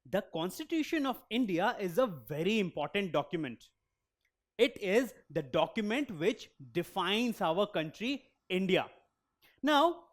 The Constitution of India is a very important document. It is the document which defines our country, India. Now,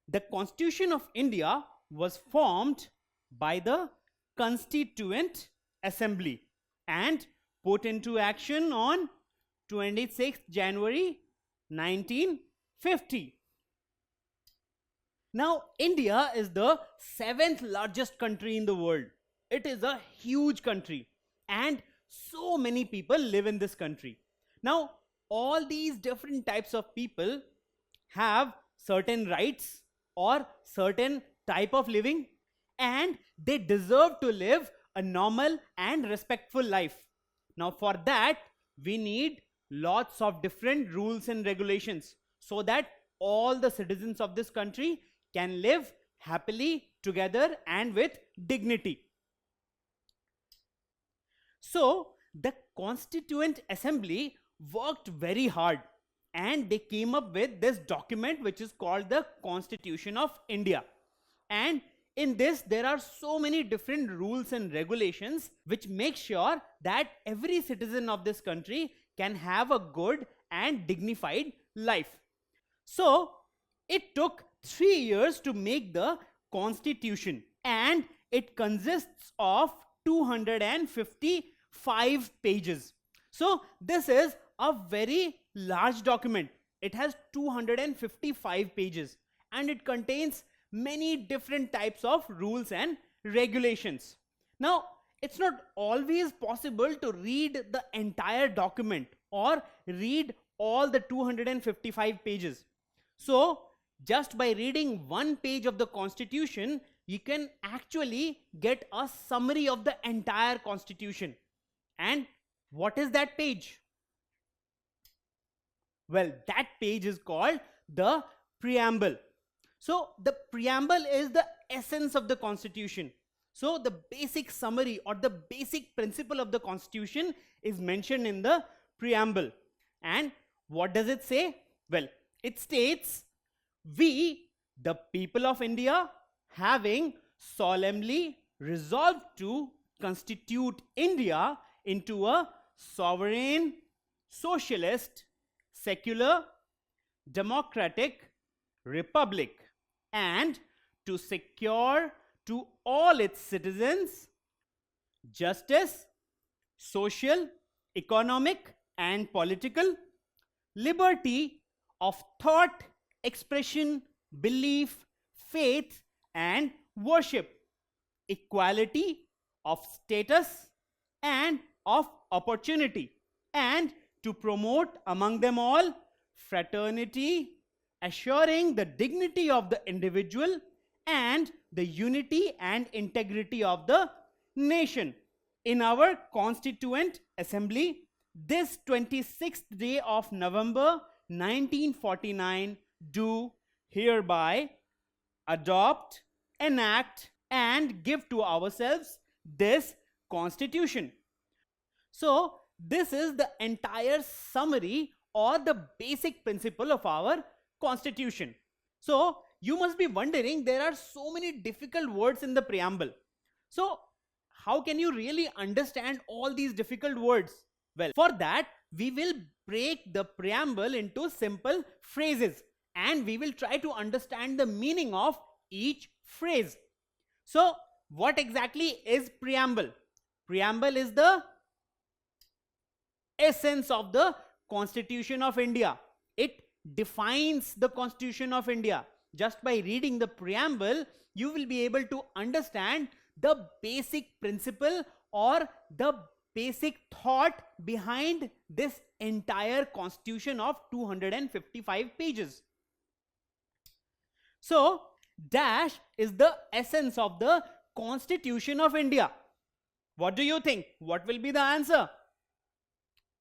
the Constitution of India was formed by the Constituent Assembly and put into action on 26th January 1950. Now, India is the seventh largest country in the world. It is a huge country and so many people live in this country. Now, all these different types of people have certain rights or certain type of living, and they deserve to live a normal and respectful life. Now, for that, we need lots of different rules and regulations so that all the citizens of this country can live happily together and with dignity. So, the Constituent Assembly worked very hard and they came up with this document which is called the Constitution of India. And in this, there are so many different rules and regulations which make sure that every citizen of this country can have a good and dignified life. So, it took 3 years to make the Constitution, and it consists of 255 pages. So, this is a very large document. It has 255 pages and it contains many different types of rules and regulations. Now, it's not always possible to read the entire document or read all the 255 pages. So, just by reading one page of the Constitution, you can actually get a summary of the entire Constitution. And what is that page? Well, that page is called the preamble. So, the preamble is the essence of the Constitution. So, the basic summary or the basic principle of the Constitution is mentioned in the preamble. And what does it say? Well, it states, "We, the people of India, having solemnly resolved to constitute India into a sovereign, socialist, secular, democratic republic, and to secure to all its citizens justice, social, economic, and political, liberty of thought, expression, belief, faith, and worship, equality of status and of opportunity, and to promote among them all fraternity, assuring the dignity of the individual and the unity and integrity of the nation." In our Constituent Assembly, this 26th day of November 1949, do hereby adopt, enact, and give to ourselves this Constitution. So, this is the entire summary or the basic principle of our Constitution. So, you must be wondering, there are so many difficult words in the preamble. So, how can you really understand all these difficult words? Well, for that, we will break the preamble into simple phrases and we will try to understand the meaning of each phrase. So, what exactly is preamble? Preamble is the essence of the Constitution of India. It defines the Constitution of India. Just by reading the preamble, you will be able to understand the basic principle or the basic thought behind this entire Constitution of 255 pages. So, dash is the essence of the Constitution of India. What do you think? What will be the answer?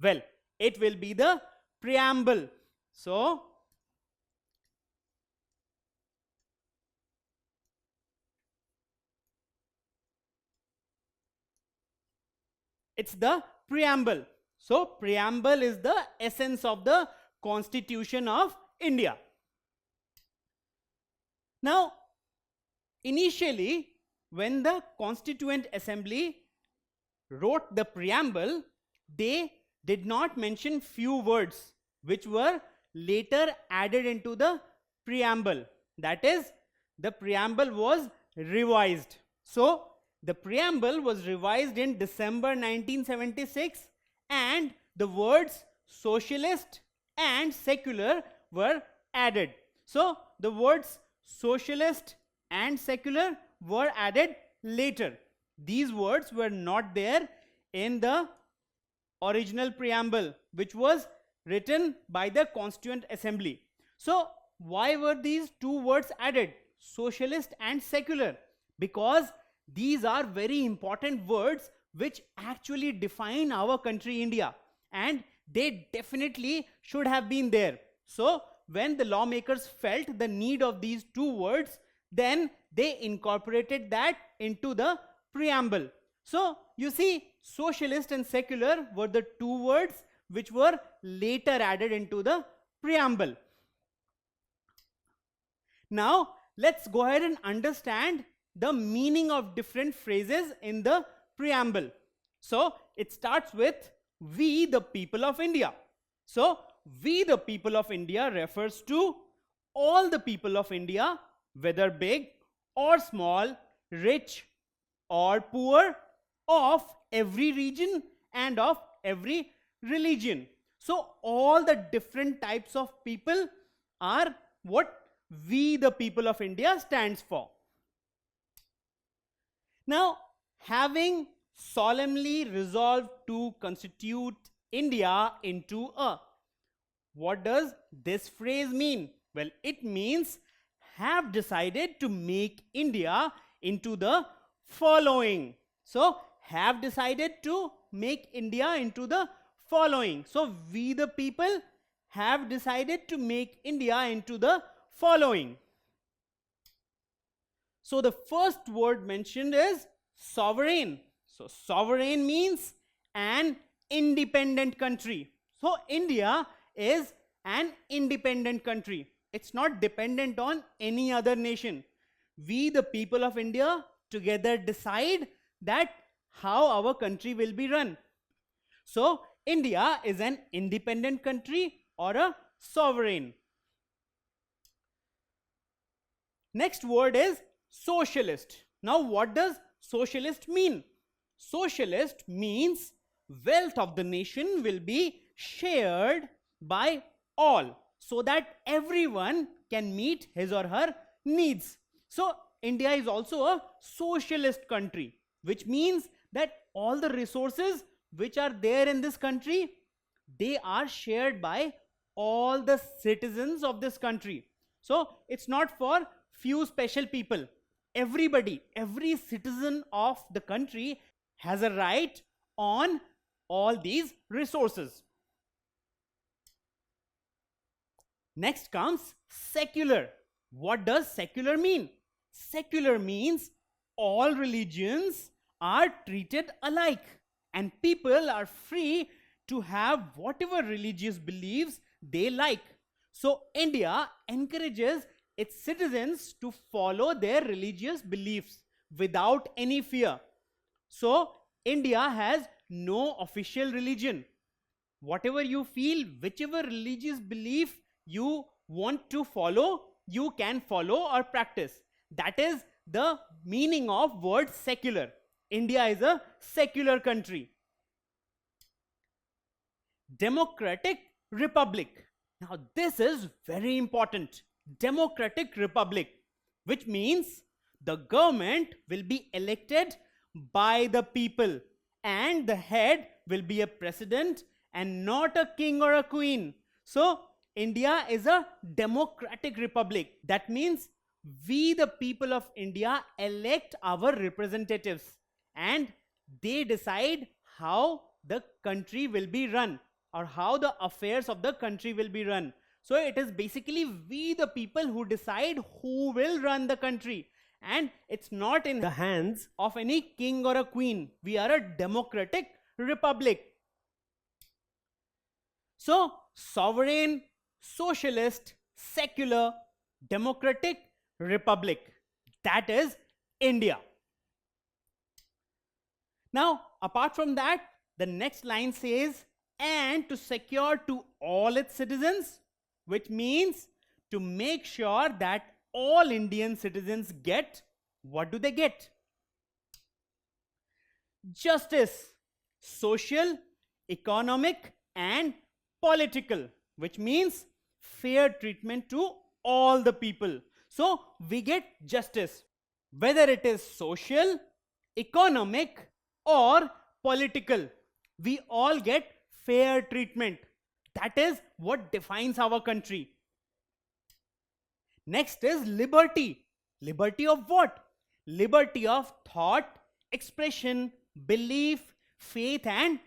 Well, it will be the preamble. So, it's the preamble. So, preamble is the essence of the Constitution of India. Now, initially, when the Constituent Assembly wrote the preamble, they did not mention few words which were later added into the preamble. That is, the preamble was revised. So, the preamble was revised in December 1976, and the words socialist and secular were added. So, the words socialist and secular were added later. These words were not there in the original preamble, which was written by the Constituent Assembly. So, why were these two words added, socialist and secular? Because these are very important words which actually define our country India, and they definitely should have been there. So, when the lawmakers felt the need of these two words, then they incorporated that into the preamble. So, you see, socialist and secular were the two words which were later added into the preamble. Now, let's go ahead and understand the meaning of different phrases in the preamble. So, it starts with "we the people of India." So, "we the people of India" refers to all the people of India, whether big or small, rich or poor, of every region and of every religion. So, all the different types of people are what "we the people of India" stands for. Now, having solemnly resolved to constitute India into a, what does this phrase mean? Well, it means have decided to make India into the following. So, have decided to make India into the following. So, we the people have decided to make India into the following. So, the first word mentioned is sovereign. So, sovereign means an independent country. So, India is an independent country. It's not dependent on any other nation. We, the people of India, together decide that how our country will be run. So, India is an independent country or a sovereign. Next word is socialist. Now, what does socialist mean? Socialist means wealth of the nation will be shared by all so that everyone can meet his or her needs. So, India is also a socialist country, which means that all the resources which are there in this country, they are shared by all the citizens of this country. So, it's not for few special people. Everybody, every citizen of the country has a right on all these resources. Next comes secular. What does secular mean? Secular means all religions are treated alike and people are free to have whatever religious beliefs they like. So, India encourages its citizens to follow their religious beliefs without any fear. So, India has no official religion. Whatever you feel, whichever religious belief you want to follow, you can follow or practice. That is the meaning of word secular. India is a secular country. Democratic Republic. Now, this is very important. Democratic Republic, which means the government will be elected by the people and the head will be a president and not a king or a queen. So, India is a democratic republic. That means we, the people of India, elect our representatives and they decide how the country will be run or how the affairs of the country will be run. So, it is basically we, the people, who decide who will run the country. And it's not in the hands of any king or a queen. We are a democratic republic. So, sovereign, socialist, secular, democratic republic. That is India. Now, apart from that, the next line says, and to secure to all its citizens, which means to make sure that all Indian citizens get, what do they get? Justice, social, economic, and political, which means fair treatment to all the people. So we get justice, whether it is social, economic, or political. We all get fair treatment. That is what defines our country. Next is liberty. Liberty of what? Liberty of thought, expression, belief, faith, and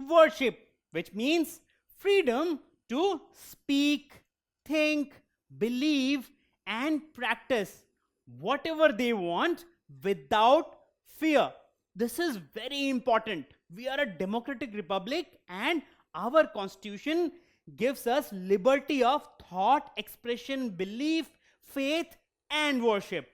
worship, which means freedom to speak, think, believe, and practice whatever they want without fear. This is very important. We are a democratic republic, and our constitution gives us liberty of thought, expression, belief, faith, and worship.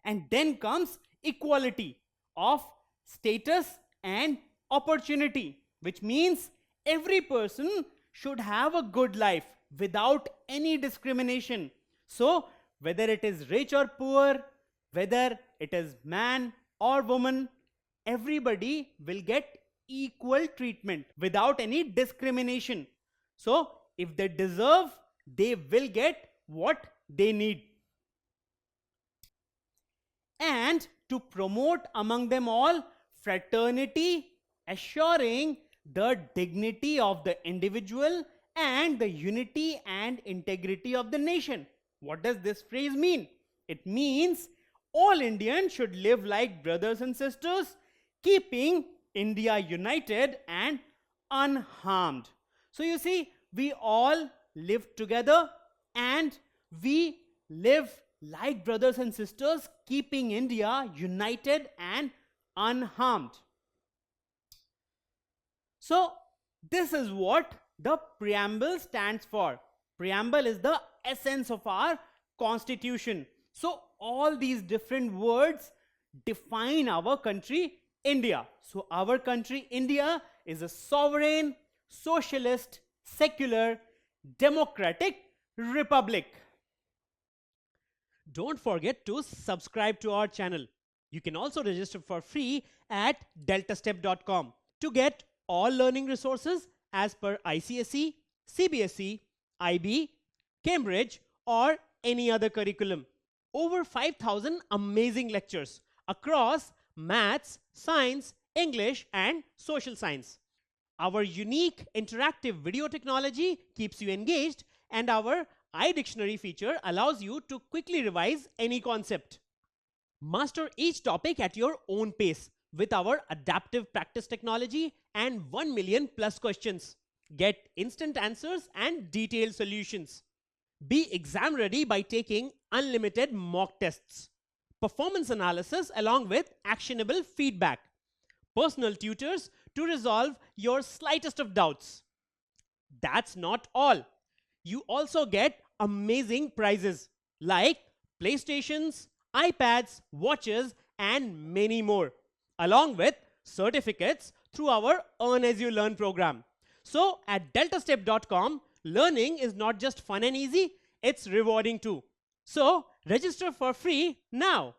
And then comes equality of status and opportunity, which means every person should have a good life without any discrimination. So, whether it is rich or poor, whether it is man or woman, everybody will get equal treatment without any discrimination. So, if they deserve, they will get what they need. And to promote among them all fraternity, assuring the dignity of the individual and the unity and integrity of the nation. What does this phrase mean? It means all Indians should live like brothers and sisters, keeping India united and unharmed. So you see, we all live together and we live like brothers and sisters, keeping India united and unharmed. So, this is what the preamble stands for. Preamble is the essence of our constitution. So, all these different words define our country, India. So, our country, India, is a sovereign, socialist, secular, democratic republic. Don't forget to subscribe to our channel. You can also register for free at deltastep.com to get all learning resources as per ICSE, CBSE, IB, Cambridge, or any other curriculum. Over 5,000 amazing lectures across maths, science, English, and social science. Our unique interactive video technology keeps you engaged, and our iDictionary feature allows you to quickly revise any concept. Master each topic at your own pace with our adaptive practice technology and 1 million plus questions. Get instant answers and detailed solutions. Be exam ready by taking unlimited mock tests, performance analysis along with actionable feedback, personal tutors to resolve your slightest of doubts. That's not all. You also get amazing prizes like PlayStations, iPads, watches, and many more, along with certificates through our Earn As You Learn program. So at deltastep.com, learning is not just fun and easy, it's rewarding too. So register for free now.